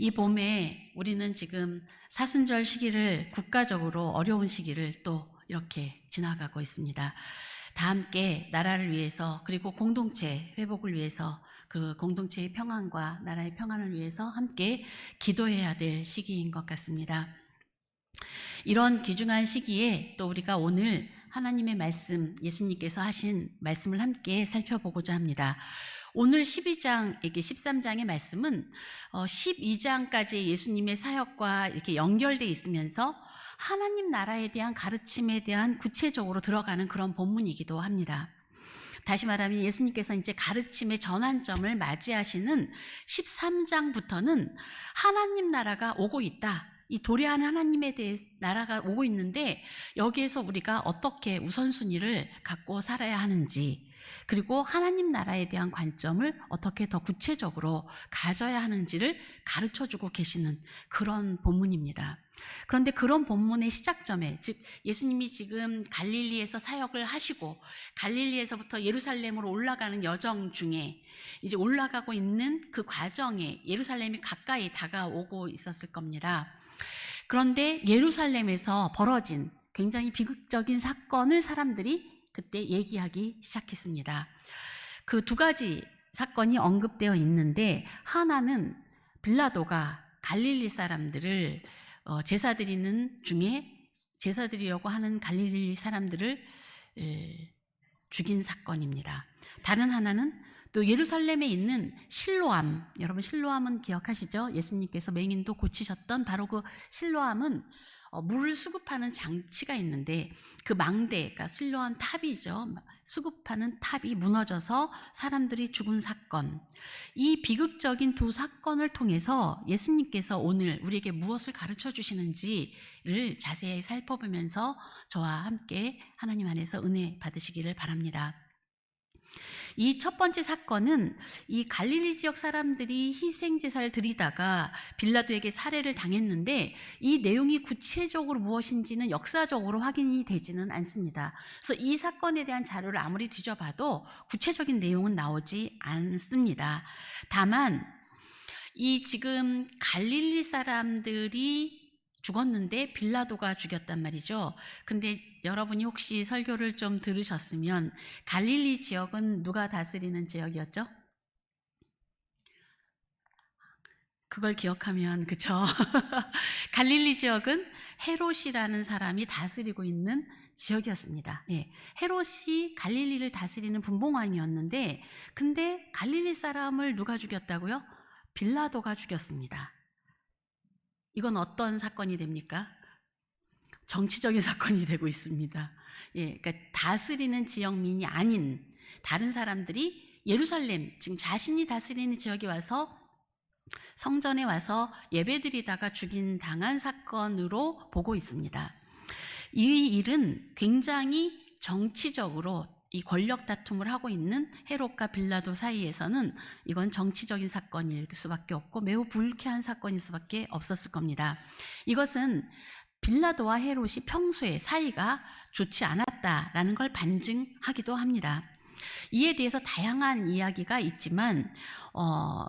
이 봄에 우리는 지금 사순절 시기를 국가적으로 어려운 시기를 또 이렇게 지나가고 있습니다. 다 함께 나라를 위해서 그리고 공동체 회복을 위해서 그 공동체의 평안과 나라의 평안을 위해서 함께 기도해야 될 시기인 것 같습니다. 이런 귀중한 시기에 또 우리가 오늘 하나님의 말씀, 예수님께서 하신 말씀을 함께 살펴보고자 합니다. 오늘 12장에게 13장의 말씀은 12장까지 예수님의 사역과 이렇게 연결되어 있으면서 하나님 나라에 대한 가르침에 대한 구체적으로 들어가는 그런 본문이기도 합니다. 다시 말하면 예수님께서 이제 가르침의 전환점을 맞이하시는 13장부터는 하나님 나라가 오고 있다. 이 도래하는 하나님에 대해 나라가 오고 있는데 여기에서 우리가 어떻게 우선순위를 갖고 살아야 하는지, 그리고 하나님 나라에 대한 관점을 어떻게 더 구체적으로 가져야 하는지를 가르쳐주고 계시는 그런 본문입니다. 그런데 그런 본문의 시작점에, 즉 예수님이 지금 갈릴리에서 사역을 하시고 갈릴리에서부터 예루살렘으로 올라가는 여정 중에 이제 올라가고 있는 그 과정에 예루살렘이 가까이 다가오고 있었을 겁니다. 그런데 예루살렘에서 벌어진 굉장히 비극적인 사건을 사람들이 그때 얘기하기 시작했습니다. 그 두 가지 사건이 언급되어 있는데, 하나는 빌라도가 갈릴리 사람들을 제사 드리는 중에 제사 드리려고 하는 갈릴리 사람들을 죽인 사건입니다. 다른 하나는 또 예루살렘에 있는 실로암, 여러분 실로암은 기억하시죠? 예수님께서 맹인도 고치셨던 바로 그 실로암은 물을 수급하는 장치가 있는데 그 망대, 그러니까 실로암 탑이죠. 수급하는 탑이 무너져서 사람들이 죽은 사건. 이 비극적인 두 사건을 통해서 예수님께서 오늘 우리에게 무엇을 가르쳐 주시는지를 자세히 살펴보면서 저와 함께 하나님 안에서 은혜 받으시기를 바랍니다. 이 첫 번째 사건은 이 갈릴리 지역 사람들이 희생제사를 드리다가 빌라도에게 살해를 당했는데 이 내용이 구체적으로 무엇인지는 역사적으로 확인이 되지는 않습니다. 그래서 이 사건에 대한 자료를 아무리 뒤져봐도 구체적인 내용은 나오지 않습니다. 다만 이 지금 갈릴리 사람들이 죽었는데 빌라도가 죽였단 말이죠. 근데 여러분이 혹시 설교를 좀 들으셨으면 갈릴리 지역은 누가 다스리는 지역이었죠? 그걸 기억하면, 그쵸? 갈릴리 지역은 헤롯이라는 사람이 다스리고 있는 지역이었습니다. 예, 헤롯이 갈릴리를 다스리는 분봉왕이었는데, 근데 갈릴리 사람을 누가 죽였다고요? 빌라도가 죽였습니다. 이건 어떤 사건이 됩니까? 정치적인 사건이 되고 있습니다. 예, 그러니까 다스리는 지역민이 아닌 다른 사람들이 예루살렘, 지금 자신이 다스리는 지역에 와서 성전에 와서 예배드리다가 죽인 당한 사건으로 보고 있습니다. 이 일은 굉장히 정치적으로 이 권력 다툼을 하고 있는 헤롯과 빌라도 사이에서는 이건 정치적인 사건일 수밖에 없고 매우 불쾌한 사건일 수밖에 없었을 겁니다. 이것은 빌라도와 헤롯이 평소에 사이가 좋지 않았다라는 걸 반증하기도 합니다. 이에 대해서 다양한 이야기가 있지만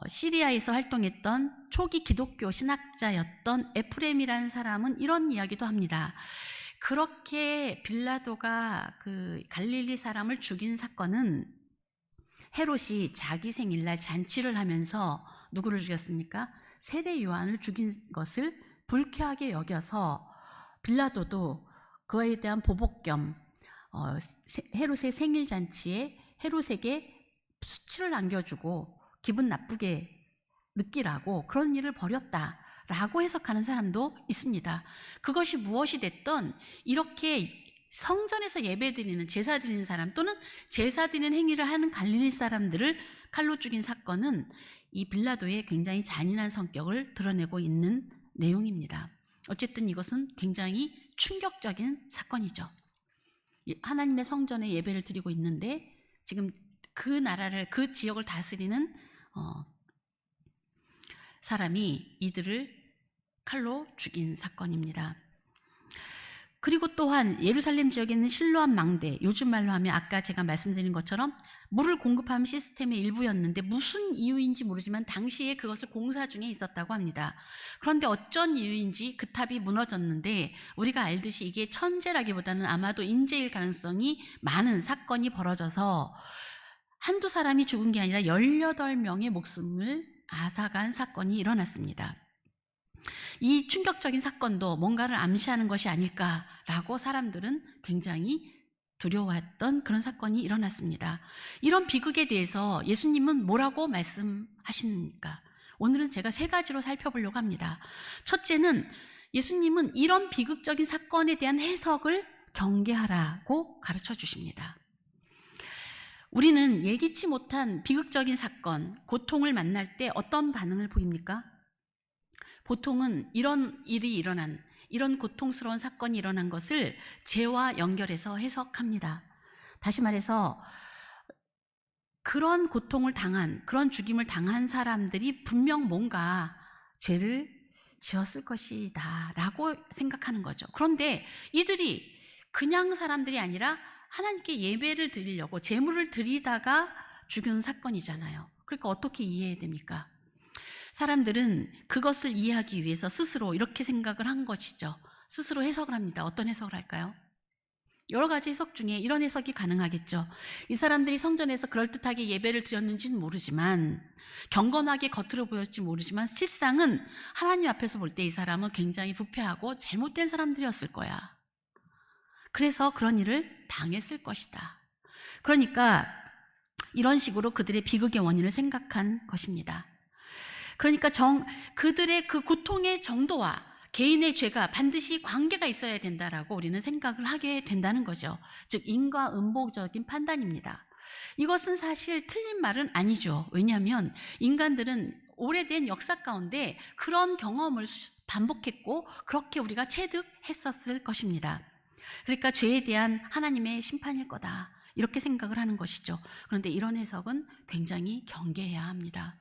시리아에서 활동했던 초기 기독교 신학자였던 에프렘이라는 사람은 이런 이야기도 합니다. 그렇게 빌라도가 그 갈릴리 사람을 죽인 사건은 헤롯이 자기 생일날 잔치를 하면서 누구를 죽였습니까? 세례 요한을 죽인 것을 불쾌하게 여겨서 빌라도도 그에 대한 보복 겸 헤롯의 생일 잔치에 헤롯에게 수치를 안겨주고 기분 나쁘게 느끼라고 그런 일을 벌였다라고 해석하는 사람도 있습니다. 그것이 무엇이 됐든 이렇게 성전에서 예배드리는 제사 드리는 사람 또는 제사 드리는 행위를 하는 갈릴리 사람들을 칼로 죽인 사건은 이 빌라도의 굉장히 잔인한 성격을 드러내고 있는 내용입니다. 어쨌든 이것은 굉장히 충격적인 사건이죠. 하나님의 성전에 예배를 드리고 있는데 지금 그 나라를, 그 지역을 다스리는 사람이 이들을 칼로 죽인 사건입니다. 그리고 또한 예루살렘 지역에 있는 실로암 망대, 요즘 말로 하면 아까 제가 말씀드린 것처럼 물을 공급하는 시스템의 일부였는데 무슨 이유인지 모르지만 당시에 그것을 공사 중에 있었다고 합니다. 그런데 어쩐 이유인지 그 탑이 무너졌는데 우리가 알듯이 이게 천재라기보다는 아마도 인재일 가능성이 많은 사건이 벌어져서 한두 사람이 죽은 게 아니라 18명의 목숨을 앗아간 사건이 일어났습니다. 이 충격적인 사건도 뭔가를 암시하는 것이 아닐까라고 사람들은 굉장히 두려워했던 그런 사건이 일어났습니다. 이런 비극에 대해서 예수님은 뭐라고 말씀하십니까? 오늘은 제가 3가지로 살펴보려고 합니다. 첫째는 예수님은 이런 비극적인 사건에 대한 해석을 경계하라고 가르쳐 주십니다. 우리는 예기치 못한 비극적인 사건, 고통을 만날 때 어떤 반응을 보입니까? 보통은 이런 일이 일어난, 이런 고통스러운 사건이 일어난 것을 죄와 연결해서 해석합니다. 다시 말해서 그런 고통을 당한, 그런 죽임을 당한 사람들이 분명 뭔가 죄를 지었을 것이다 라고 생각하는 거죠. 그런데 이들이 그냥 사람들이 아니라 하나님께 예배를 드리려고 제물을 드리다가 죽은 사건이잖아요. 그러니까 어떻게 이해해야 됩니까? 사람들은 그것을 이해하기 위해서 스스로 이렇게 생각을 한 것이죠. 스스로 해석을 합니다. 어떤 해석을 할까요? 여러 가지 해석 중에 이런 해석이 가능하겠죠. 이 사람들이 성전에서 그럴듯하게 예배를 드렸는지는 모르지만, 경건하게 겉으로 보였지 모르지만 실상은 하나님 앞에서 볼 때 이 사람은 굉장히 부패하고 잘못된 사람들이었을 거야. 그래서 그런 일을 당했을 것이다. 그러니까 이런 식으로 그들의 비극의 원인을 생각한 것입니다. 그러니까 그들의 그 고통의 정도와 개인의 죄가 반드시 관계가 있어야 된다라고 우리는 생각을 하게 된다는 거죠. 즉 인과응보적인 판단입니다. 이것은 사실 틀린 말은 아니죠. 왜냐하면 인간들은 오래된 역사 가운데 그런 경험을 반복했고 그렇게 우리가 체득했었을 것입니다. 그러니까 죄에 대한 하나님의 심판일 거다 이렇게 생각을 하는 것이죠. 그런데 이런 해석은 굉장히 경계해야 합니다.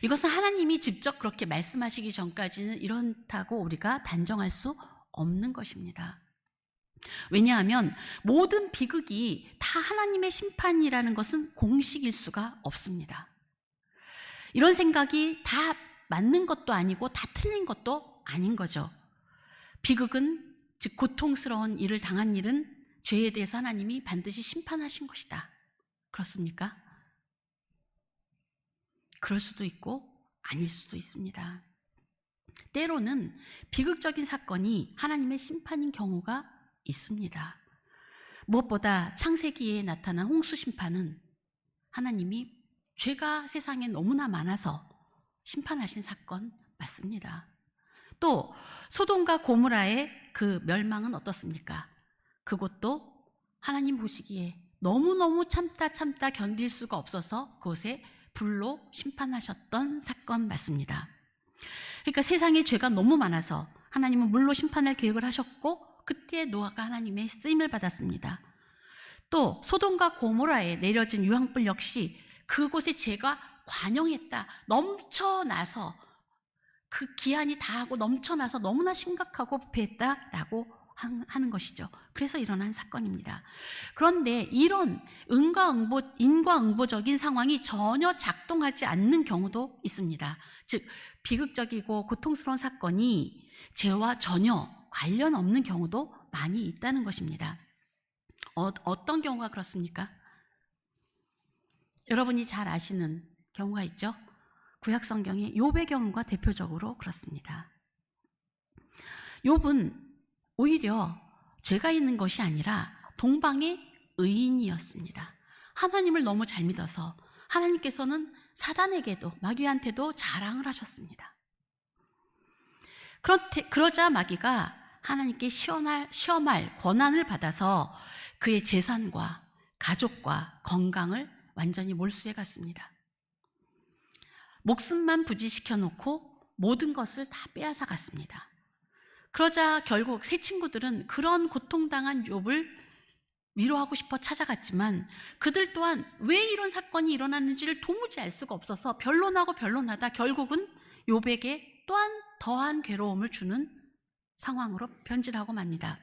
이것은 하나님이 직접 그렇게 말씀하시기 전까지는 이렇다고 우리가 단정할 수 없는 것입니다. 왜냐하면 모든 비극이 다 하나님의 심판이라는 것은 공식일 수가 없습니다. 이런 생각이 다 맞는 것도 아니고 다 틀린 것도 아닌 거죠. 비극은, 즉 고통스러운 일을 당한 일은 죄에 대해서 하나님이 반드시 심판하신 것이다. 그렇습니까? 그럴 수도 있고 아닐 수도 있습니다. 때로는 비극적인 사건이 하나님의 심판인 경우가 있습니다. 무엇보다 창세기에 나타난 홍수 심판은 하나님이 죄가 세상에 너무나 많아서 심판하신 사건 맞습니다. 또 소돔과 고모라의 그 멸망은 어떻습니까? 그것도 하나님 보시기에 너무너무 참다 견딜 수가 없어서 그것에 불로 심판하셨던 사건 맞습니다. 그러니까 세상에 죄가 너무 많아서 하나님은 물로 심판할 계획을 하셨고 그때 노아가 하나님의 쓰임을 받았습니다. 또 소돔과 고모라에 내려진 유황불 역시 그곳에 죄가 관영했다, 넘쳐나서 그 기한이 다하고 넘쳐나서 너무나 심각하고 부패했다라고 하는 것이죠. 그래서 일어난 사건입니다. 그런데 이런 인과응보적인 상황이 전혀 작동하지 않는 경우도 있습니다. 즉 비극적이고 고통스러운 사건이 죄와 전혀 관련 없는 경우도 많이 있다는 것입니다. 어떤 경우가 그렇습니까? 여러분이 잘 아시는 경우가 있죠. 구약 성경의 욥의 경우가 대표적으로 그렇습니다. 욥은 오히려 죄가 있는 것이 아니라 동방의 의인이었습니다. 하나님을 너무 잘 믿어서 하나님께서는 사단에게도 마귀한테도 자랑을 하셨습니다. 그러자 마귀가 하나님께 시험할 권한을 받아서 그의 재산과 가족과 건강을 완전히 몰수해 갔습니다. 목숨만 부지시켜 놓고 모든 것을 다 빼앗아 갔습니다. 그러자 결국 세 친구들은 그런 고통당한 욥을 위로하고 싶어 찾아갔지만 그들 또한 왜 이런 사건이 일어났는지를 도무지 알 수가 없어서 변론하고 변론하다 결국은 욥에게 또한 더한 괴로움을 주는 상황으로 변질하고 맙니다.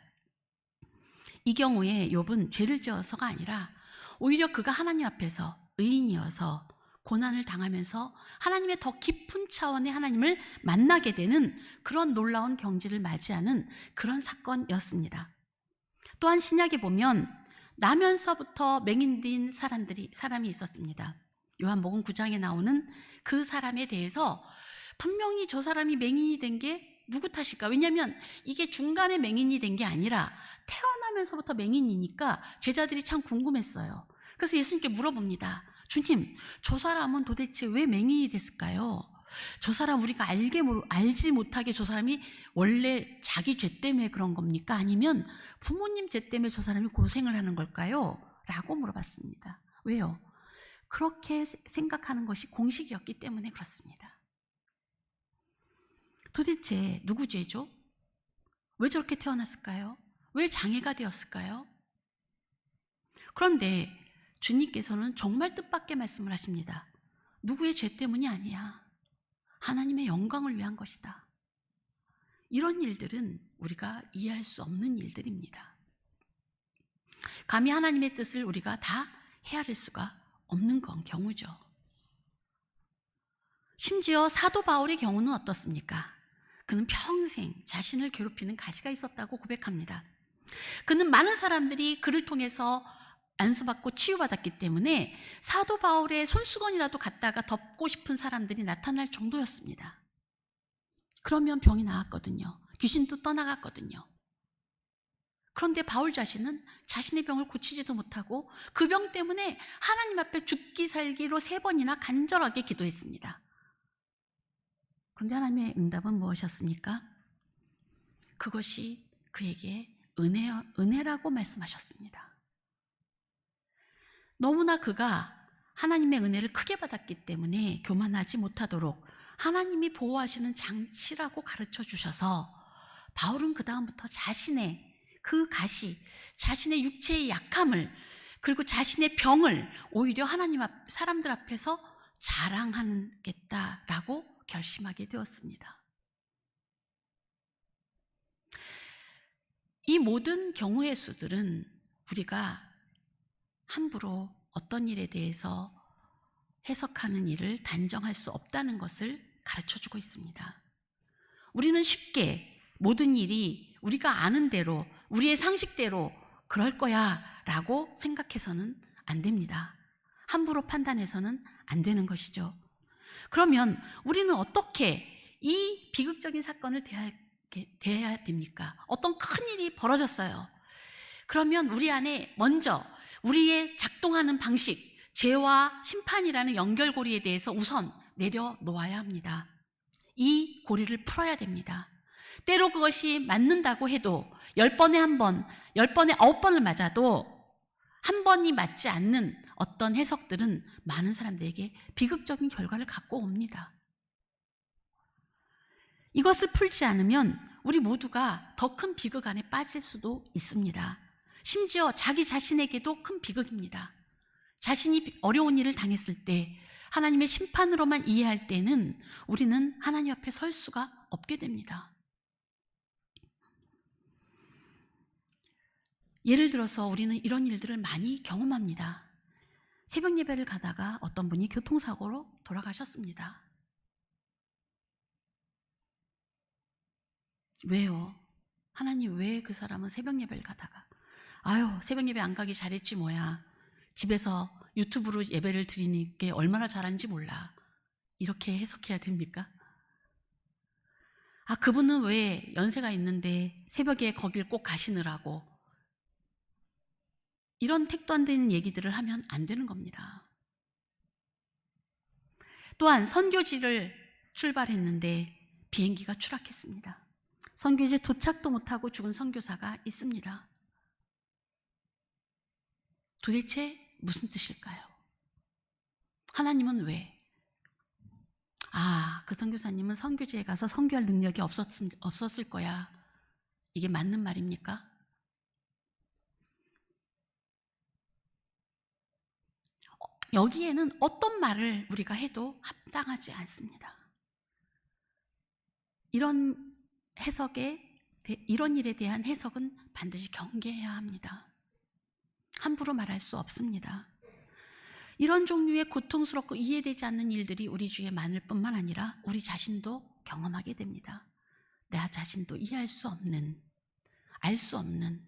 이 경우에 욥은 죄를 지어서가 아니라 오히려 그가 하나님 앞에서 의인이어서 고난을 당하면서 하나님의 더 깊은 차원의 하나님을 만나게 되는 그런 놀라운 경지를 맞이하는 그런 사건이었습니다. 또한 신약에 보면 나면서부터 맹인된 사람이 있었습니다. 요한복음 9장에 나오는 그 사람에 대해서 분명히 저 사람이 맹인이 된 게 누구 탓일까? 왜냐하면 이게 중간에 맹인이 된 게 아니라 태어나면서부터 맹인이니까 제자들이 참 궁금했어요. 그래서 예수님께 물어봅니다. 주님, 저 사람은 도대체 왜 맹인이 됐을까요? 저 사람 우리가 알지 못하게 저 사람이 원래 자기 죄 때문에 그런 겁니까? 아니면 부모님 죄 때문에 저 사람이 고생을 하는 걸까요? 라고 물어봤습니다. 왜요? 그렇게 생각하는 것이 공식이었기 때문에 그렇습니다. 도대체 누구 죄죠? 왜 저렇게 태어났을까요? 왜 장애가 되었을까요? 그런데 주님께서는 정말 뜻밖의 말씀을 하십니다. 누구의 죄 때문이 아니야. 하나님의 영광을 위한 것이다. 이런 일들은 우리가 이해할 수 없는 일들입니다. 감히 하나님의 뜻을 우리가 다 헤아릴 수가 없는 경우죠. 심지어 사도 바울의 경우는 어떻습니까? 그는 평생 자신을 괴롭히는 가시가 있었다고 고백합니다. 그는 많은 사람들이 그를 통해서 안수받고 치유받았기 때문에 사도 바울의 손수건이라도 갖다가 덮고 싶은 사람들이 나타날 정도였습니다. 그러면 병이 나았거든요. 귀신도 떠나갔거든요. 그런데 바울 자신은 자신의 병을 고치지도 못하고 그 병 때문에 하나님 앞에 죽기 살기로 3번이나 간절하게 기도했습니다. 그런데 하나님의 응답은 무엇이었습니까? 그것이 그에게 은혜라고 말씀하셨습니다. 너무나 그가 하나님의 은혜를 크게 받았기 때문에 교만하지 못하도록 하나님이 보호하시는 장치라고 가르쳐 주셔서 바울은 그 다음부터 자신의 그 가시, 자신의 육체의 약함을 그리고 자신의 병을 오히려 사람들 앞에서 자랑하겠다라고 결심하게 되었습니다. 이 모든 경우의 수들은 우리가 함부로 어떤 일에 대해서 해석하는 일을 단정할 수 없다는 것을 가르쳐주고 있습니다. 우리는 쉽게 모든 일이 우리가 아는 대로 우리의 상식대로 그럴 거야 라고 생각해서는 안 됩니다. 함부로 판단해서는 안 되는 것이죠. 그러면 우리는 어떻게 이 비극적인 사건을 대해야 됩니까? 어떤 큰 일이 벌어졌어요. 그러면 우리 안에 먼저 우리의 작동하는 방식, 죄와 심판이라는 연결고리에 대해서 우선 내려놓아야 합니다. 이 고리를 풀어야 됩니다. 때로 그것이 맞는다고 해도 10번에 1번, 10번에 9번을 맞아도 한 번이 맞지 않는 어떤 해석들은 많은 사람들에게 비극적인 결과를 갖고 옵니다. 이것을 풀지 않으면 우리 모두가 더 큰 비극 안에 빠질 수도 있습니다. 심지어 자기 자신에게도 큰 비극입니다. 자신이 어려운 일을 당했을 때 하나님의 심판으로만 이해할 때는 우리는 하나님 앞에 설 수가 없게 됩니다. 예를 들어서 우리는 이런 일들을 많이 경험합니다. 새벽 예배를 가다가 어떤 분이 교통사고로 돌아가셨습니다. 왜요? 하나님 왜 그 사람은 새벽 예배를 가다가 새벽 예배 안 가기 잘했지 뭐야. 집에서 유튜브로 예배를 드리니까 얼마나 잘하는지 몰라. 이렇게 해석해야 됩니까? 그분은 왜 연세가 있는데 새벽에 거길 꼭 가시느라고 이런 택도 안 되는 얘기들을 하면 안 되는 겁니다. 또한 선교지를 출발했는데 비행기가 추락했습니다. 선교지 도착도 못하고 죽은 선교사가 있습니다. 도대체 무슨 뜻일까요? 하나님은 왜? 그 선교사님은 선교지에 가서 선교할 능력이 없었을 거야. 이게 맞는 말입니까? 여기에는 어떤 말을 우리가 해도 합당하지 않습니다. 이런 해석에 이런 일에 대한 해석은 반드시 경계해야 합니다. 함부로 말할 수 없습니다. 이런 종류의 고통스럽고 이해되지 않는 일들이 우리 주위에 많을 뿐만 아니라 우리 자신도 경험하게 됩니다. 내 자신도 이해할 수 없는, 알 수 없는,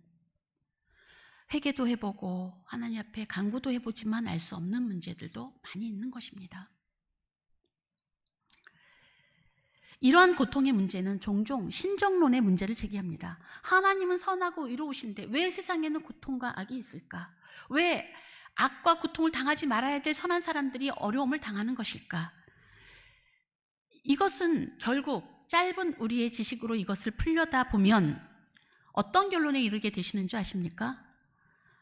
회개도 해보고 하나님 앞에 간구도 해보지만 알 수 없는 문제들도 많이 있는 것입니다. 이러한 고통의 문제는 종종 신정론의 문제를 제기합니다. 하나님은 선하고 의로우신데 왜 세상에는 고통과 악이 있을까? 왜 악과 고통을 당하지 말아야 될 선한 사람들이 어려움을 당하는 것일까? 이것은 결국 짧은 우리의 지식으로 이것을 풀려다 보면 어떤 결론에 이르게 되시는 줄 아십니까?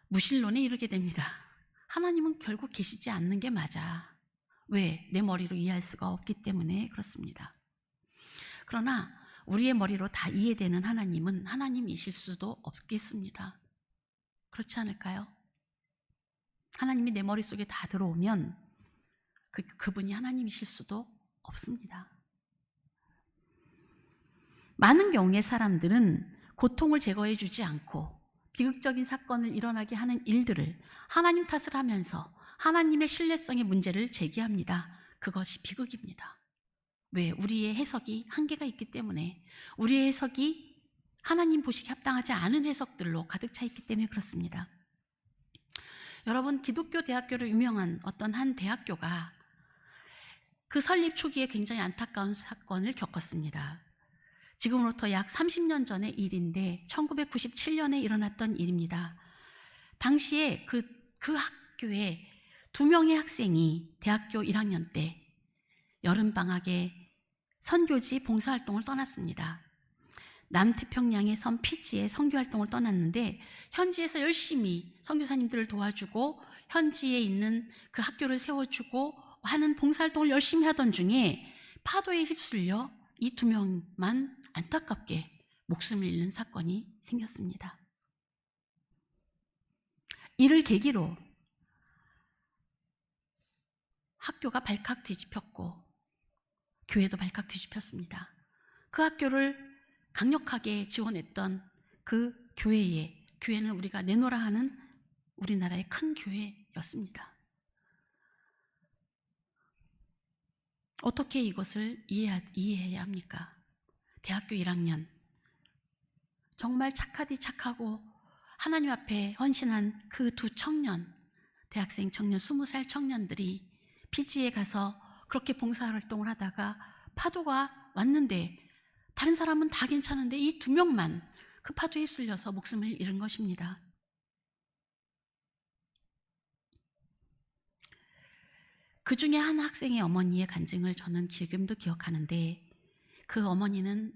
무신론에 이르게 됩니다. 하나님은 결국 계시지 않는 게 맞아. 왜? 내 머리로 이해할 수가 없기 때문에 그렇습니다. 그러나 우리의 머리로 다 이해되는 하나님은 하나님이실 수도 없겠습니다. 그렇지 않을까요? 하나님이 내 머릿속에 다 들어오면 그분이 하나님이실 수도 없습니다. 많은 경우의 사람들은 고통을 제거해 주지 않고 비극적인 사건을 일어나게 하는 일들을 하나님 탓을 하면서 하나님의 신뢰성의 문제를 제기합니다. 그것이 비극입니다. 왜? 우리의 해석이 한계가 있기 때문에, 우리의 해석이 하나님 보시기에 합당하지 않은 해석들로 가득 차 있기 때문에 그렇습니다. 여러분, 기독교 대학교로 유명한 어떤 한 대학교가 그 설립 초기에 굉장히 안타까운 사건을 겪었습니다. 지금으로부터 약 30년 전의 일인데 1997년에 일어났던 일입니다. 당시에 그 학교에 2명의 학생이 대학교 1학년 때 여름방학에 선교지 봉사활동을 떠났습니다. 남태평양의 섬 피지에 선교활동을 떠났는데 현지에서 열심히 선교사님들을 도와주고 현지에 있는 그 학교를 세워주고 하는 봉사활동을 열심히 하던 중에 파도에 휩쓸려 이 2명만 안타깝게 목숨을 잃는 사건이 생겼습니다. 이를 계기로 학교가 발칵 뒤집혔고 교회도 발칵 뒤집혔습니다. 그 학교를 강력하게 지원했던 그 교회는 우리가 내노라 하는 우리나라의 큰 교회였습니다. 어떻게 이것을 이해해야 합니까? 대학교 1학년, 정말 착하디 착하고 하나님 앞에 헌신한 그 2 대학생 청년, 20살 청년들이 피지에 가서 그렇게 봉사활동을 하다가 파도가 왔는데 다른 사람은 다 괜찮은데 이 2명만 그 파도에 휩쓸려서 목숨을 잃은 것입니다. 그 중에 한 학생의 어머니의 간증을 저는 지금도 기억하는데, 그 어머니는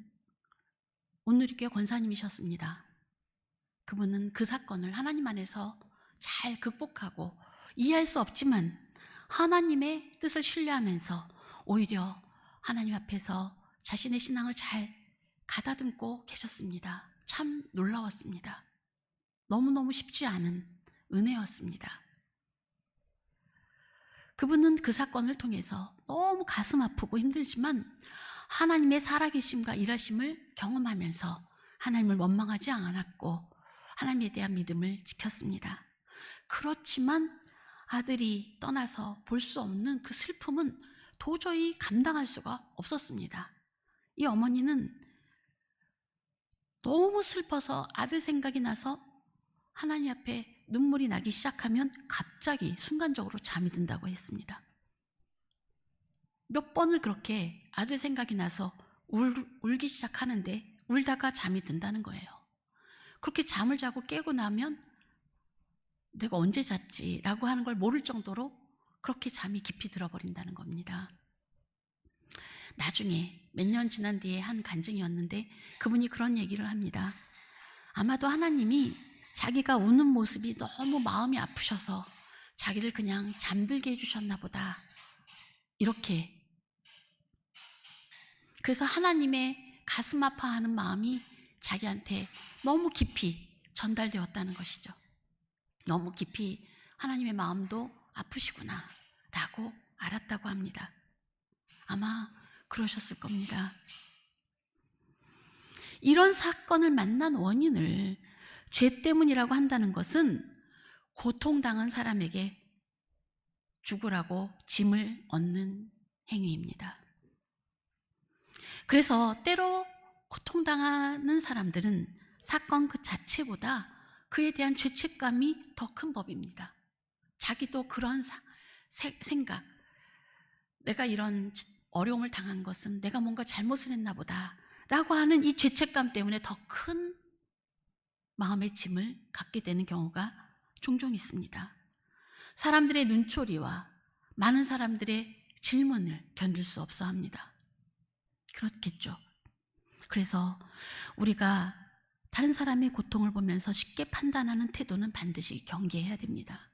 온누리교회 권사님이셨습니다. 그분은 그 사건을 하나님 안에서 잘 극복하고 이해할 수 없지만 하나님의 뜻을 신뢰하면서 오히려 하나님 앞에서 자신의 신앙을 잘 가다듬고 계셨습니다. 참 놀라웠습니다. 너무너무 쉽지 않은 은혜였습니다. 그분은 그 사건을 통해서 너무 가슴 아프고 힘들지만 하나님의 살아계심과 일하심을 경험하면서 하나님을 원망하지 않았고 하나님에 대한 믿음을 지켰습니다. 그렇지만 아들이 떠나서 볼 수 없는 그 슬픔은 도저히 감당할 수가 없었습니다. 이 어머니는 너무 슬퍼서 아들 생각이 나서 하나님 앞에 눈물이 나기 시작하면 갑자기 순간적으로 잠이 든다고 했습니다. 몇 번을 그렇게 아들 생각이 나서 울기 시작하는데 울다가 잠이 든다는 거예요. 그렇게 잠을 자고 깨고 나면 내가 언제 잤지라고 하는 걸 모를 정도로 그렇게 잠이 깊이 들어버린다는 겁니다. 나중에 몇 년 지난 뒤에 한 간증이었는데 그분이 그런 얘기를 합니다. 아마도 하나님이 자기가 우는 모습이 너무 마음이 아프셔서 자기를 그냥 잠들게 해주셨나 보다, 이렇게. 그래서 하나님의 가슴 아파하는 마음이 자기한테 너무 깊이 전달되었다는 것이죠. 너무 깊이 하나님의 마음도 아프시구나 라고 알았다고 합니다. 아마 그러셨을 겁니다. 이런 사건을 만난 원인을 죄 때문이라고 한다는 것은 고통당한 사람에게 죽으라고 짐을 얻는 행위입니다. 그래서 때로 고통당하는 사람들은 사건 그 자체보다 그에 대한 죄책감이 더 큰 법입니다. 자기도 그런 생각, 내가 이런 어려움을 당한 것은 내가 뭔가 잘못을 했나 보다 라고 하는 이 죄책감 때문에 더 큰 마음의 짐을 갖게 되는 경우가 종종 있습니다. 사람들의 눈초리와 많은 사람들의 질문을 견딜 수 없어 합니다. 그렇겠죠. 그래서 우리가 다른 사람의 고통을 보면서 쉽게 판단하는 태도는 반드시 경계해야 됩니다.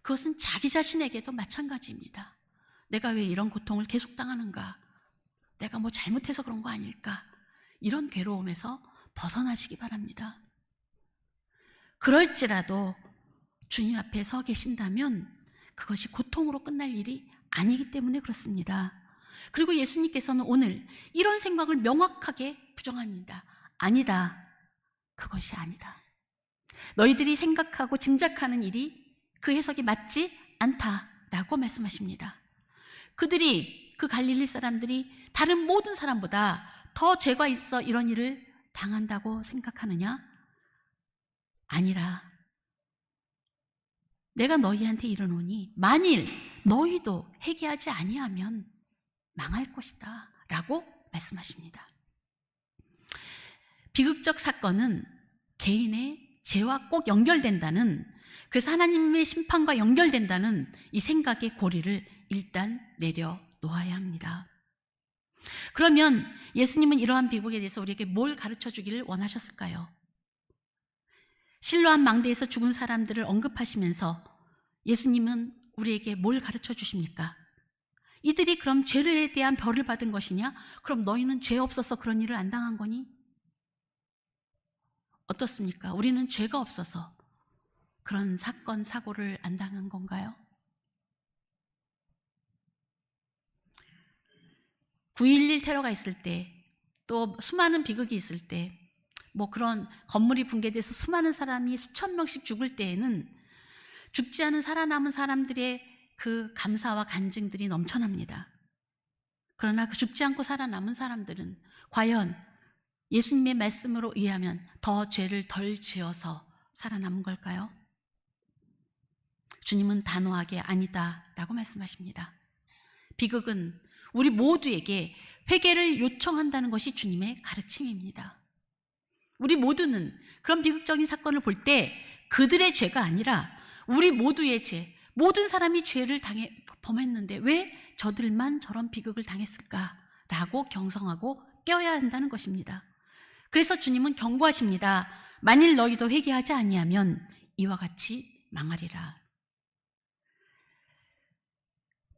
그것은 자기 자신에게도 마찬가지입니다. 내가 왜 이런 고통을 계속 당하는가? 내가 뭐 잘못해서 그런 거 아닐까? 이런 괴로움에서 벗어나시기 바랍니다. 그럴지라도 주님 앞에 서 계신다면 그것이 고통으로 끝날 일이 아니기 때문에 그렇습니다. 그리고 예수님께서는 오늘 이런 생각을 명확하게 부정합니다. 아니다. 그것이 아니다. 너희들이 생각하고 짐작하는 일이 그 해석이 맞지 않다라고 말씀하십니다. 그들이, 그 갈릴리 사람들이 다른 모든 사람보다 더 죄가 있어 이런 일을 당한다고 생각하느냐? 아니라 내가 너희한테 이르노니 만일 너희도 회개하지 아니하면 망할 것이다 라고 말씀하십니다. 비극적 사건은 개인의 죄와 꼭 연결된다는, 그래서 하나님의 심판과 연결된다는 이 생각의 고리를 일단 내려놓아야 합니다. 그러면 예수님은 이러한 비극에 대해서 우리에게 뭘 가르쳐 주기를 원하셨을까요? 실로암 망대에서 죽은 사람들을 언급하시면서 예수님은 우리에게 뭘 가르쳐 주십니까? 이들이 그럼 죄에 대한 벌을 받은 것이냐? 그럼 너희는 죄 없어서 그런 일을 안 당한 거니? 어떻습니까? 우리는 죄가 없어서 그런 사건, 사고를 안 당한 건가요? 9.11 테러가 있을 때, 또 수많은 비극이 있을 때, 뭐 그런 건물이 붕괴돼서 수많은 사람이 수천 명씩 죽을 때에는 죽지 않은 살아남은 사람들의 그 감사와 간증들이 넘쳐납니다. 그러나 그 죽지 않고 살아남은 사람들은 과연 예수님의 말씀으로 의하면 더 죄를 덜 지어서 살아남은 걸까요? 주님은 단호하게 아니다라고 말씀하십니다. 비극은 우리 모두에게 회개를 요청한다는 것이 주님의 가르침입니다. 우리 모두는 그런 비극적인 사건을 볼 때 그들의 죄가 아니라 우리 모두의 죄, 모든 사람이 죄를 범했는데 왜 저들만 저런 비극을 당했을까라고 경성하고 깨어야 한다는 것입니다. 그래서 주님은 경고하십니다. 만일 너희도 회개하지 아니하면 이와 같이 망하리라.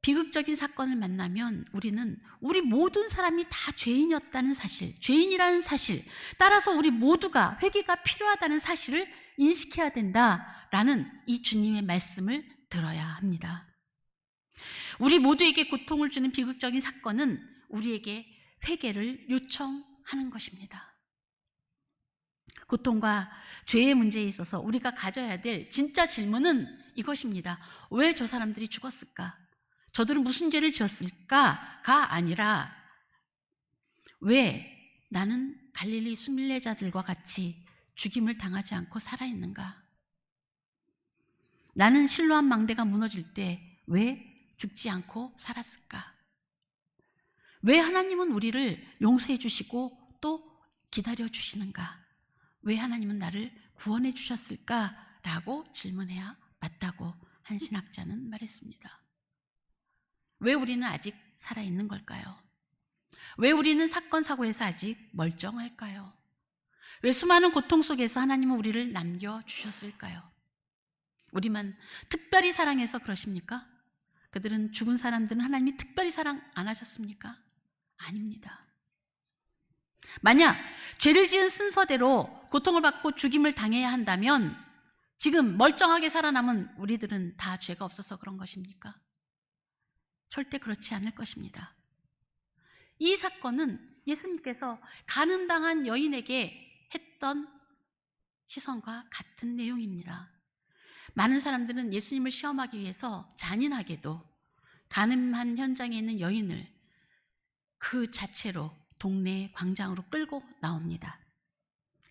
비극적인 사건을 만나면 우리는 우리 모든 사람이 다 죄인이었다는 사실, 죄인이라는 사실, 따라서 우리 모두가 회개가 필요하다는 사실을 인식해야 된다라는 이 주님의 말씀을 들어야 합니다. 우리 모두에게 고통을 주는 비극적인 사건은 우리에게 회개를 요청하는 것입니다. 고통과 죄의 문제에 있어서 우리가 가져야 될 진짜 질문은 이것입니다. 왜 저 사람들이 죽었을까? 저들은 무슨 죄를 지었을까가 아니라 왜 나는 갈릴리 순례자들과 같이 죽임을 당하지 않고 살아있는가? 나는 실로암 망대가 무너질 때 왜 죽지 않고 살았을까? 왜 하나님은 우리를 용서해 주시고 또 기다려 주시는가? 왜 하나님은 나를 구원해 주셨을까라고 질문해야 맞다고 한 신학자는 말했습니다. 왜 우리는 아직 살아있는 걸까요? 왜 우리는 사건, 사고에서 아직 멀쩡할까요? 왜 수많은 고통 속에서 하나님은 우리를 남겨주셨을까요? 우리만 특별히 사랑해서 그러십니까? 그들은 죽은 사람들은 하나님이 특별히 사랑 안 하셨습니까? 아닙니다. 만약 죄를 지은 순서대로 고통을 받고 죽임을 당해야 한다면 지금 멀쩡하게 살아남은 우리들은 다 죄가 없어서 그런 것입니까? 절대 그렇지 않을 것입니다. 이 사건은 예수님께서 간음당한 여인에게 했던 시선과 같은 내용입니다. 많은 사람들은 예수님을 시험하기 위해서 잔인하게도 간음한 현장에 있는 여인을 그 자체로 동네 광장으로 끌고 나옵니다.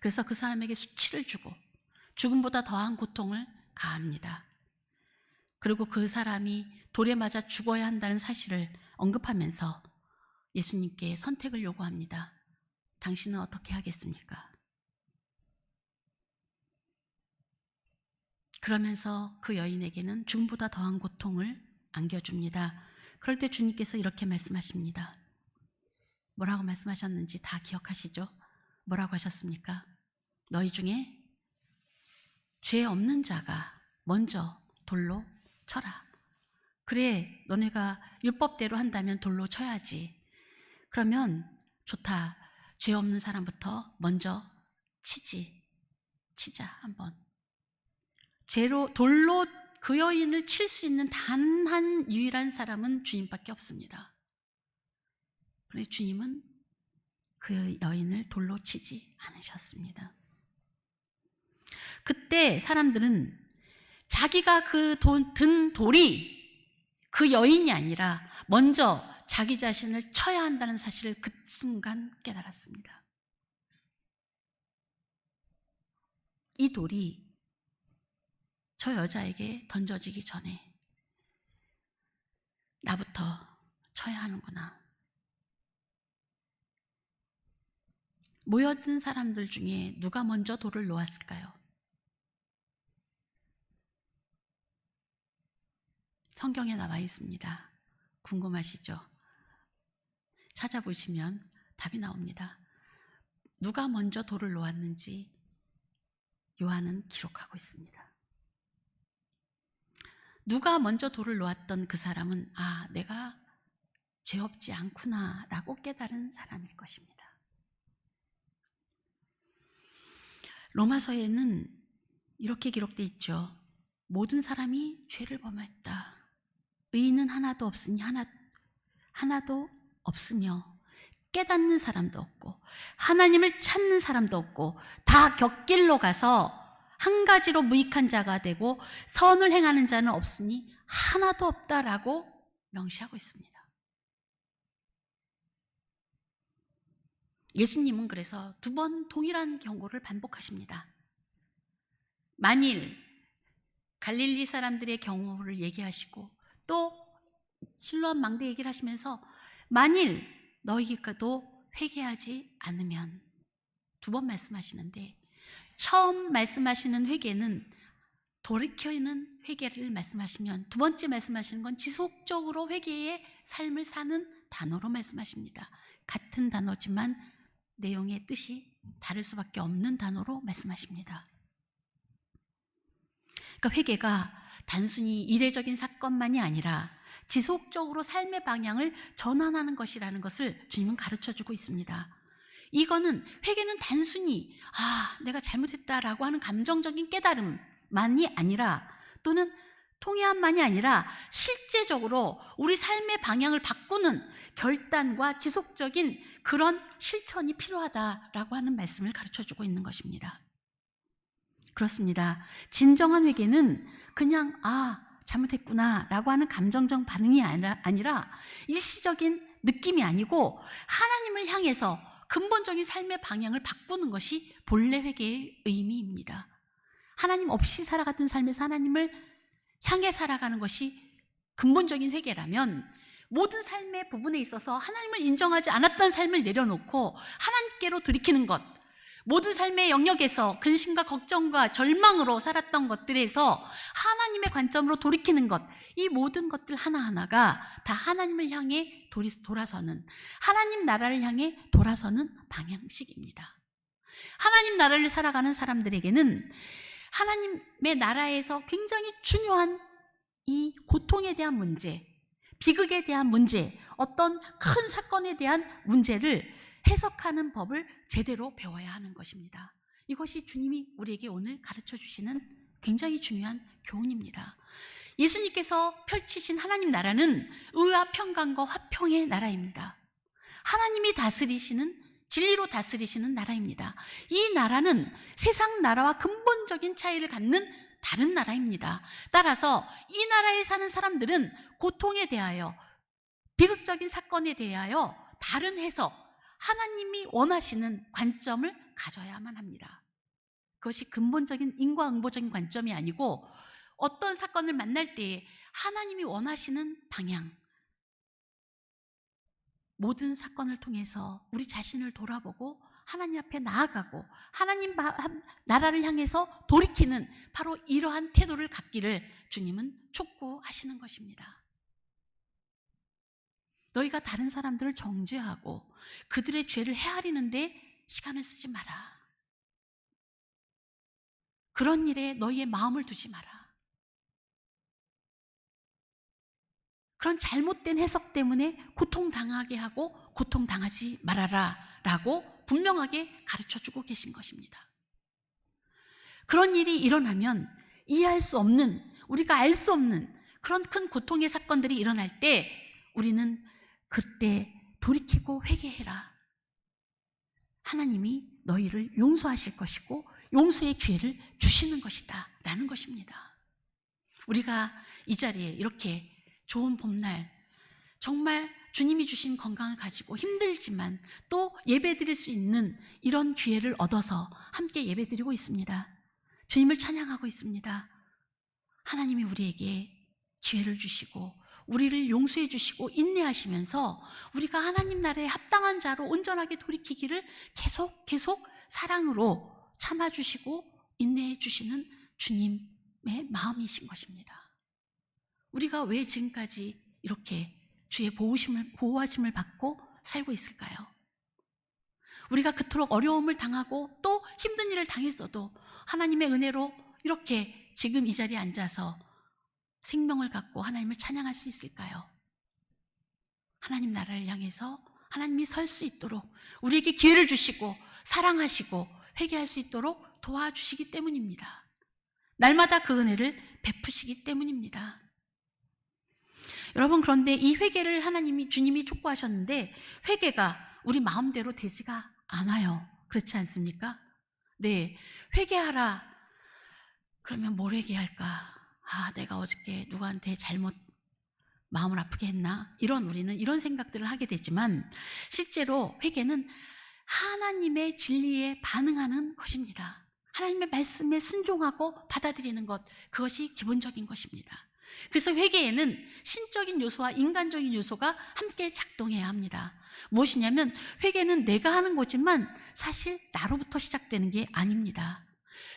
그래서 그 사람에게 수치를 주고 죽음보다 더한 고통을 가합니다. 그리고 그 사람이 돌에 맞아 죽어야 한다는 사실을 언급하면서 예수님께 선택을 요구합니다. 당신은 어떻게 하겠습니까? 그러면서 그 여인에게는 죽음보다 더한 고통을 안겨줍니다. 그럴 때 주님께서 이렇게 말씀하십니다. 뭐라고 말씀하셨는지 다 기억하시죠? 뭐라고 하셨습니까? 너희 중에 죄 없는 자가 먼저 돌로 쳐라. 그래, 너네가 율법대로 한다면 돌로 쳐야지. 그러면 좋다. 죄 없는 사람부터 먼저 치자 한번. 돌로 그 여인을 칠 수 있는 단 한 유일한 사람은 주님밖에 없습니다. 그런데 주님은 그 여인을 돌로 치지 않으셨습니다. 그때 사람들은 자기가 든 돌이 그 여인이 아니라 먼저 자기 자신을 쳐야 한다는 사실을 그 순간 깨달았습니다. 이 돌이 저 여자에게 던져지기 전에 나부터 쳐야 하는구나. 모여든 사람들 중에 누가 먼저 돌을 놓았을까요? 성경에 나와 있습니다. 궁금하시죠? 찾아보시면 답이 나옵니다. 누가 먼저 돌을 놓았는지 요한은 기록하고 있습니다. 누가 먼저 돌을 놓았던 그 사람은 내가 죄 없지 않구나 라고 깨달은 사람일 것입니다. 로마서에는 이렇게 기록되어 있죠. 모든 사람이 죄를 범했다. 의인은 하나도 없으니 하나도 없으며 깨닫는 사람도 없고 하나님을 찾는 사람도 없고 다 곁길로 가서 한 가지로 무익한 자가 되고 선을 행하는 자는 없으니 하나도 없다라고 명시하고 있습니다. 예수님은 그래서 2번 동일한 경고를 반복하십니다. 만일 갈릴리 사람들의 경우를 얘기하시고 또 실로암 망대 얘기를 하시면서 만일 너희가도 회개하지 않으면 2번 말씀하시는데 처음 말씀하시는 회개는 돌이켜있는 회개를 말씀하시면 2번째 말씀하시는 건 지속적으로 회개의 삶을 사는 단어로 말씀하십니다. 같은 단어지만 내용의 뜻이 다를 수밖에 없는 단어로 말씀하십니다. 그러니까 회개가 단순히 이례적인 사건만이 아니라 지속적으로 삶의 방향을 전환하는 것이라는 것을 주님은 가르쳐주고 있습니다. 이거는 회개는 단순히 내가 잘못했다라고 하는 감정적인 깨달음만이 아니라 또는 통회함만이 아니라 실제적으로 우리 삶의 방향을 바꾸는 결단과 지속적인 그런 실천이 필요하다라고 하는 말씀을 가르쳐주고 있는 것입니다. 그렇습니다. 진정한 회개는 그냥 잘못했구나 라고 하는 감정적 반응이 아니라 일시적인 느낌이 아니고 하나님을 향해서 근본적인 삶의 방향을 바꾸는 것이 본래 회개의 의미입니다. 하나님 없이 살아갔던 삶에서 하나님을 향해 살아가는 것이 근본적인 회개라면 모든 삶의 부분에 있어서 하나님을 인정하지 않았던 삶을 내려놓고 하나님께로 돌이키는 것, 모든 삶의 영역에서 근심과 걱정과 절망으로 살았던 것들에서 하나님의 관점으로 돌이키는 것, 이 모든 것들 하나하나가 다 하나님을 향해 돌아서는, 하나님 나라를 향해 돌아서는 방향식입니다. 하나님 나라를 살아가는 사람들에게는 하나님의 나라에서 굉장히 중요한 이 고통에 대한 문제, 비극에 대한 문제, 어떤 큰 사건에 대한 문제를 해석하는 법을 제대로 배워야 하는 것입니다. 이것이 주님이 우리에게 오늘 가르쳐 주시는 굉장히 중요한 교훈입니다. 예수님께서 펼치신 하나님 나라는 의와 평강과 화평의 나라입니다. 하나님이 다스리시는, 진리로 다스리시는 나라입니다. 이 나라는 세상 나라와 근본적인 차이를 갖는 다른 나라입니다. 따라서 이 나라에 사는 사람들은 고통에 대하여, 비극적인 사건에 대하여 다른 해석, 하나님이 원하시는 관점을 가져야만 합니다. 그것이 근본적인 인과응보적인 관점이 아니고 어떤 사건을 만날 때에 하나님이 원하시는 방향, 모든 사건을 통해서 우리 자신을 돌아보고 하나님 앞에 나아가고 하나님 나라를 향해서 돌이키는 바로 이러한 태도를 갖기를 주님은 촉구하시는 것입니다. 너희가 다른 사람들을 정죄하고 그들의 죄를 헤아리는데 시간을 쓰지 마라. 그런 일에 너희의 마음을 두지 마라. 그런 잘못된 해석 때문에 고통당하게 하고 고통당하지 말아라 라고 분명하게 가르쳐주고 계신 것입니다. 그런 일이 일어나면 이해할 수 없는, 우리가 알 수 없는 그런 큰 고통의 사건들이 일어날 때 우리는 그때 돌이키고 회개해라. 하나님이 너희를 용서하실 것이고 용서의 기회를 주시는 것이다 라는 것입니다. 우리가 이 자리에 이렇게 좋은 봄날, 정말 주님이 주신 건강을 가지고 힘들지만 또 예배드릴 수 있는 이런 기회를 얻어서 함께 예배드리고 있습니다. 주님을 찬양하고 있습니다. 하나님이 우리에게 기회를 주시고 우리를 용서해 주시고 인내하시면서 우리가 하나님 나라에 합당한 자로 온전하게 돌이키기를 계속 사랑으로 참아주시고 인내해 주시는 주님의 마음이신 것입니다. 우리가 왜 지금까지 이렇게 주의 보호하심을 받고 살고 있을까요? 우리가 그토록 어려움을 당하고 또 힘든 일을 당했어도 하나님의 은혜로 이렇게 지금 이 자리에 앉아서 생명을 갖고 하나님을 찬양할 수 있을까요? 하나님 나라를 향해서 하나님이 설 수 있도록 우리에게 기회를 주시고 사랑하시고 회개할 수 있도록 도와주시기 때문입니다. 날마다 그 은혜를 베푸시기 때문입니다. 여러분, 그런데 이 회개를 주님이 촉구하셨는데 회개가 우리 마음대로 되지가 않아요. 그렇지 않습니까? 네, 회개하라. 그러면 뭘 회개할까? 내가 어저께 누구한테 잘못 마음을 아프게 했나? 우리는 이런 생각들을 하게 되지만 실제로 회개는 하나님의 진리에 반응하는 것입니다. 하나님의 말씀에 순종하고 받아들이는 것, 그것이 기본적인 것입니다. 그래서 회개에는 신적인 요소와 인간적인 요소가 함께 작동해야 합니다. 무엇이냐면 회개는 내가 하는 거지만 사실 나로부터 시작되는 게 아닙니다.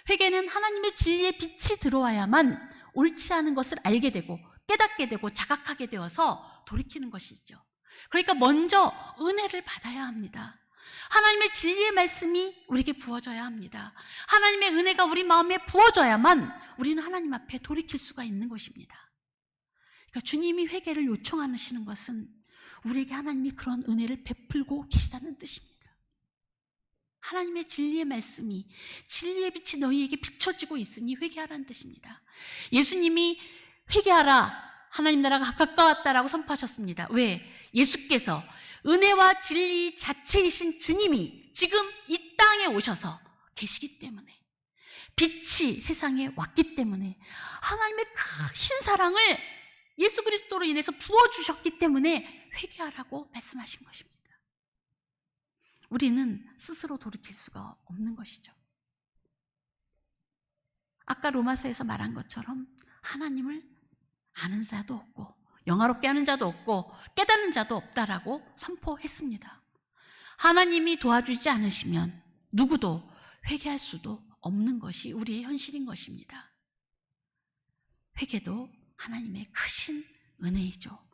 회개는 하나님의 진리의 빛이 들어와야만 옳지 않은 것을 알게 되고 깨닫게 되고 자각하게 되어서 돌이키는 것이죠. 그러니까 먼저 은혜를 받아야 합니다. 하나님의 진리의 말씀이 우리에게 부어져야 합니다. 하나님의 은혜가 우리 마음에 부어져야만 우리는 하나님 앞에 돌이킬 수가 있는 것입니다. 그러니까 주님이 회개를 요청하시는 것은 우리에게 하나님이 그런 은혜를 베풀고 계시다는 뜻입니다. 하나님의 진리의 말씀이, 진리의 빛이 너희에게 비춰지고 있으니 회개하라는 뜻입니다. 예수님이 회개하라, 하나님 나라가 가까웠다라고 선포하셨습니다. 왜? 예수께서 은혜와 진리 자체이신 주님이 지금 이 땅에 오셔서 계시기 때문에, 빛이 세상에 왔기 때문에, 하나님의 크신 사랑을 예수 그리스도로 인해서 부어주셨기 때문에 회개하라고 말씀하신 것입니다. 우리는 스스로 돌이킬 수가 없는 것이죠. 아까 로마서에서 말한 것처럼 하나님을 아는 자도 없고 영화롭게 하는 자도 없고 깨닫는 자도 없다라고 선포했습니다. 하나님이 도와주지 않으시면 누구도 회개할 수도 없는 것이 우리의 현실인 것입니다. 회개도 하나님의 크신 은혜이죠.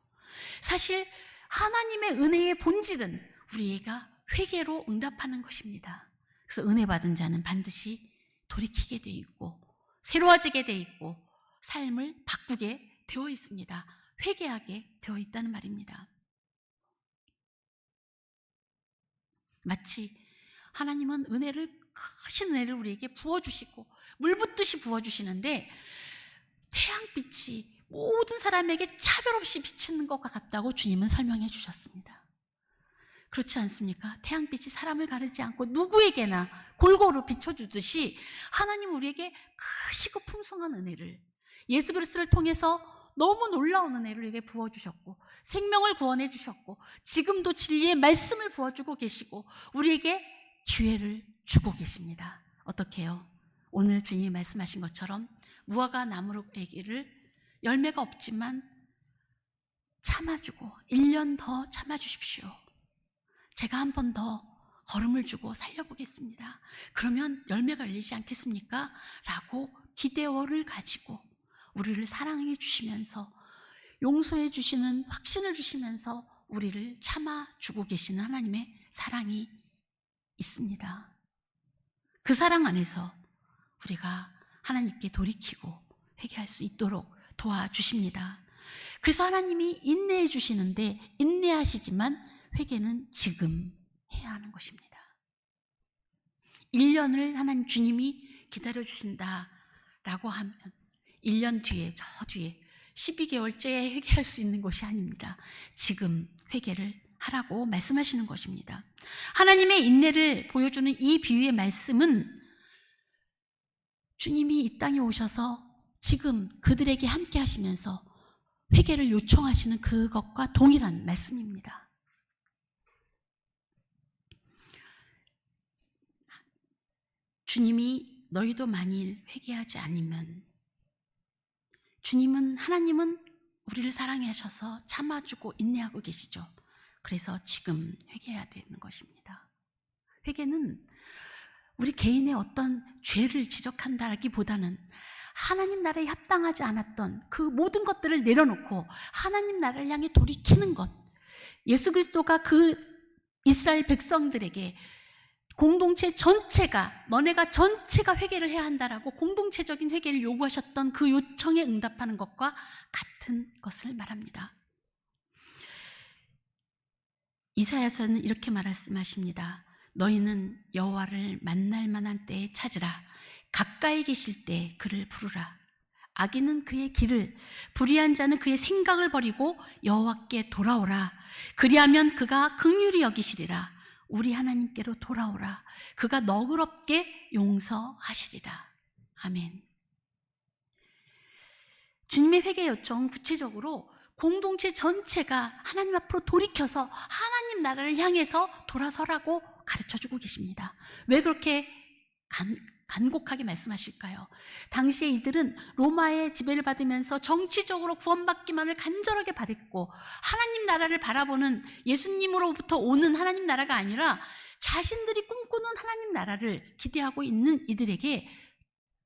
사실 하나님의 은혜의 본질은 우리가 회개로 응답하는 것입니다. 그래서 은혜 받은 자는 반드시 돌이키게 돼 있고 새로워지게 돼 있고 삶을 바꾸게 되어 있습니다. 회개하게 되어 있다는 말입니다. 마치 하나님은 크신 은혜를 우리에게 부어주시고 물 붓듯이 부어주시는데 태양빛이 모든 사람에게 차별 없이 비치는 것과 같다고 주님은 설명해 주셨습니다. 그렇지 않습니까? 태양빛이 사람을 가리지 않고 누구에게나 골고루 비춰주듯이 하나님 우리에게 크시고 풍성한 은혜를, 예수 그리스도를 통해서 너무 놀라운 은혜를 우리에게 부어주셨고 생명을 구원해 주셨고 지금도 진리의 말씀을 부어주고 계시고 우리에게 기회를 주고 계십니다. 어떻게 해요? 오늘 주님이 말씀하신 것처럼 무화과 나무에게를 열매가 없지만 참아주고 1년 더 참아주십시오. 제가 한 번 더 걸음을 주고 살려보겠습니다. 그러면 열매가 열리지 않겠습니까? 라고 기대어를 가지고 우리를 사랑해 주시면서 용서해 주시는 확신을 주시면서 우리를 참아주고 계시는 하나님의 사랑이 있습니다. 그 사랑 안에서 우리가 하나님께 돌이키고 회개할 수 있도록 도와주십니다. 그래서 하나님이 인내해 주시는데 인내하시지만 회개는 지금 해야 하는 것입니다. 1년을 하나님 주님이 기다려주신다라고 하면 1년 뒤에 저 뒤에 12개월째에 회개할 수 있는 것이 아닙니다. 지금 회개를 하라고 말씀하시는 것입니다. 하나님의 인내를 보여주는 이 비유의 말씀은 주님이 이 땅에 오셔서 지금 그들에게 함께 하시면서 회개를 요청하시는 그것과 동일한 말씀입니다. 주님이 너희도 만일 회개하지 않으면, 하나님은 우리를 사랑하셔서 참아주고 인내하고 계시죠. 그래서 지금 회개해야 되는 것입니다. 회개는 우리 개인의 어떤 죄를 지적한다기보다는 하나님 나라에 합당하지 않았던 그 모든 것들을 내려놓고 하나님 나라를 향해 돌이키는 것. 예수 그리스도가 그 이스라엘 백성들에게 공동체 전체가, 너네가 전체가 회개를 해야 한다라고 공동체적인 회개를 요구하셨던 그 요청에 응답하는 것과 같은 것을 말합니다. 이사야서는 이렇게 말씀하십니다. 너희는 여호와를 만날 만한 때에 찾으라. 가까이 계실 때 그를 부르라. 악인은 그의 길을, 불의한 자는 그의 생각을 버리고 여호와께 돌아오라. 그리하면 그가 긍휼히 여기시리라. 우리 하나님께로 돌아오라. 그가 너그럽게 용서하시리라. 아멘. 주님의 회개 요청은 구체적으로 공동체 전체가 하나님 앞으로 돌이켜서 하나님 나라를 향해서 돌아서라고 가르쳐주고 계십니다. 왜 그렇게 간곡하게 말씀하실까요? 당시에 이들은 로마의 지배를 받으면서 정치적으로 구원받기만을 간절하게 바랬고 하나님 나라를 바라보는, 예수님으로부터 오는 하나님 나라가 아니라 자신들이 꿈꾸는 하나님 나라를 기대하고 있는 이들에게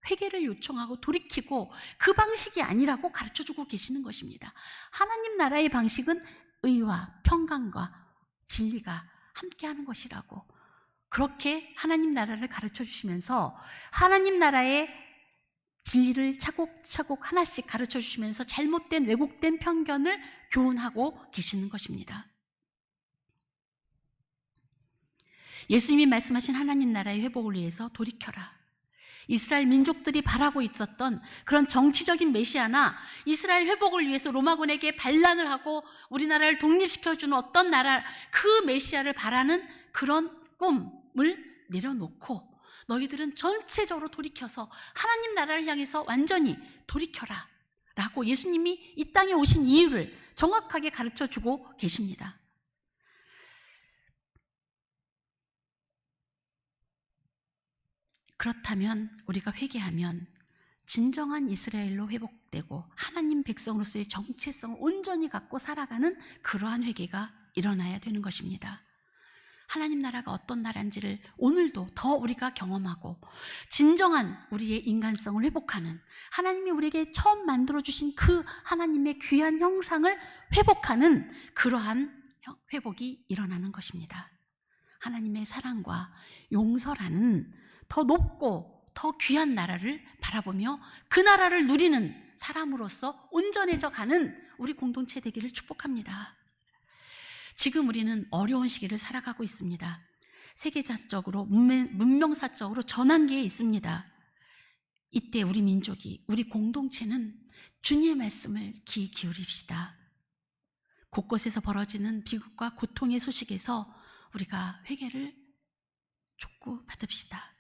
회개를 요청하고 돌이키고 그 방식이 아니라고 가르쳐주고 계시는 것입니다. 하나님 나라의 방식은 의와 평강과 진리가 함께하는 것이라고, 그렇게 하나님 나라를 가르쳐 주시면서 하나님 나라의 진리를 차곡차곡 하나씩 가르쳐 주시면서 잘못된 왜곡된 편견을 교훈하고 계시는 것입니다. 예수님이 말씀하신 하나님 나라의 회복을 위해서 돌이켜라. 이스라엘 민족들이 바라고 있었던 그런 정치적인 메시아나 이스라엘 회복을 위해서 로마군에게 반란을 하고 우리나라를 독립시켜주는 어떤 나라, 그 메시아를 바라는 그런 꿈을 내려놓고 너희들은 전체적으로 돌이켜서 하나님 나라를 향해서 완전히 돌이켜라 라고 예수님이 이 땅에 오신 이유를 정확하게 가르쳐주고 계십니다. 그렇다면 우리가 회개하면 진정한 이스라엘로 회복되고 하나님 백성으로서의 정체성을 온전히 갖고 살아가는 그러한 회개가 일어나야 되는 것입니다. 하나님 나라가 어떤 나라인지를 오늘도 더 우리가 경험하고 진정한 우리의 인간성을 회복하는, 하나님이 우리에게 처음 만들어주신 그 하나님의 귀한 형상을 회복하는 그러한 회복이 일어나는 것입니다. 하나님의 사랑과 용서라는 더 높고 더 귀한 나라를 바라보며 그 나라를 누리는 사람으로서 온전해져 가는 우리 공동체 되기를 축복합니다. 지금 우리는 어려운 시기를 살아가고 있습니다. 세계사적으로, 문명사적으로 전환기에 있습니다. 이때 우리 민족이, 우리 공동체는 주님의 말씀을 귀 기울입시다. 곳곳에서 벌어지는 비극과 고통의 소식에서 우리가 회개를 촉구받읍시다.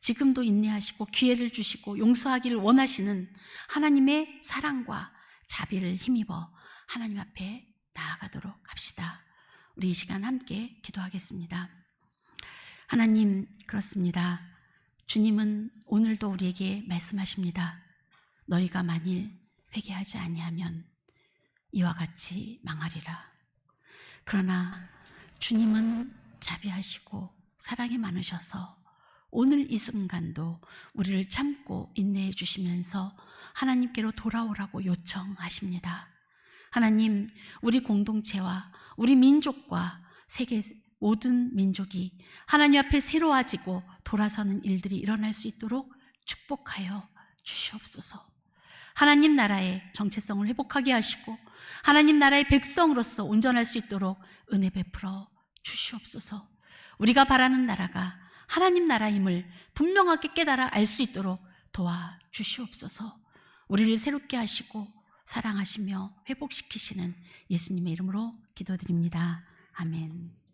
지금도 인내하시고 기회를 주시고 용서하기를 원하시는 하나님의 사랑과 자비를 힘입어 하나님 앞에 나아가도록 합시다. 우리 이 시간 함께 기도하겠습니다. 하나님, 그렇습니다. 주님은 오늘도 우리에게 말씀하십니다. 너희가 만일 회개하지 아니하면 이와 같이 망하리라. 그러나 주님은 자비하시고 사랑이 많으셔서 오늘 이 순간도 우리를 참고 인내해 주시면서 하나님께로 돌아오라고 요청하십니다. 하나님, 우리 공동체와 우리 민족과 세계 모든 민족이 하나님 앞에 새로워지고 돌아서는 일들이 일어날 수 있도록 축복하여 주시옵소서. 하나님 나라의 정체성을 회복하게 하시고 하나님 나라의 백성으로서 온전할 수 있도록 은혜 베풀어 주시옵소서. 우리가 바라는 나라가 하나님 나라임을 분명하게 깨달아 알 수 있도록 도와주시옵소서. 우리를 새롭게 하시고 사랑하시며 회복시키시는 예수님의 이름으로 기도드립니다. 아멘.